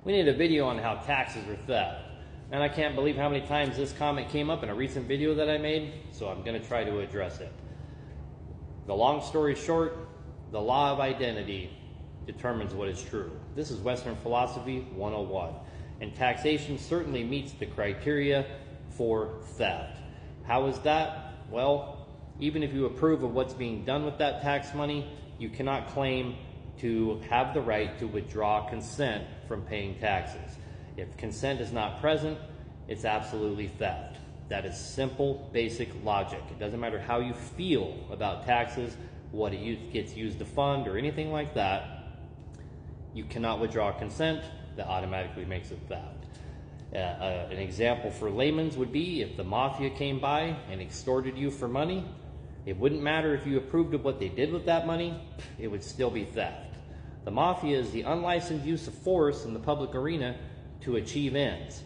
We need a video on how taxes are theft. And I can't believe how many times this comment came up in a recent video that I made, so I'm going to try to address it. The long story short, the law of identity determines what is true. This is Western Philosophy 101, and taxation certainly meets the criteria for theft. How is that? Well, even if you approve of what's being done with that tax money, you cannot claim to have the right to withdraw consent from paying taxes. If consent is not present, it's absolutely theft. That is simple, basic logic. It doesn't matter how you feel about taxes, what it gets used to fund, or anything like that. You cannot withdraw consent. That automatically makes it theft. An example for layman's would be if the mafia came by and extorted you for money, it wouldn't matter if you approved of what they did with that money, it would still be theft. The mafia is the unlicensed use of force in the public arena to achieve ends.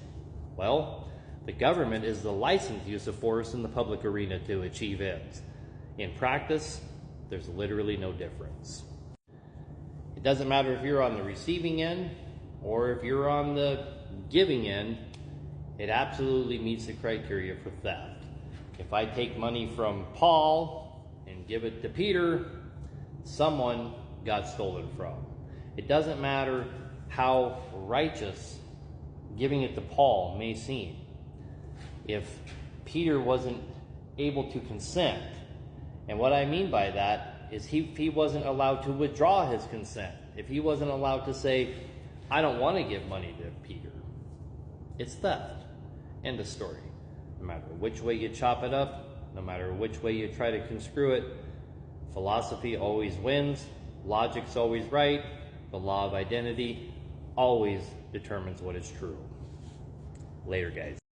Well, the government is the licensed use of force in the public arena to achieve ends. In practice, there's literally no difference. It doesn't matter if you're on the receiving end or if you're on the giving end, it absolutely meets the criteria for theft. If I take money from Paul and give it to Peter, someone got stolen from. It doesn't matter how righteous giving it to Paul may seem. If Peter wasn't able to consent, and what I mean by that is he wasn't allowed to withdraw his consent. If he wasn't allowed to say, I don't want to give money to Peter, it's theft. End of story. No matter which way you chop it up, no matter which way you try to construe it, philosophy always wins, logic's always right, the law of identity always determines what is true. Later, guys.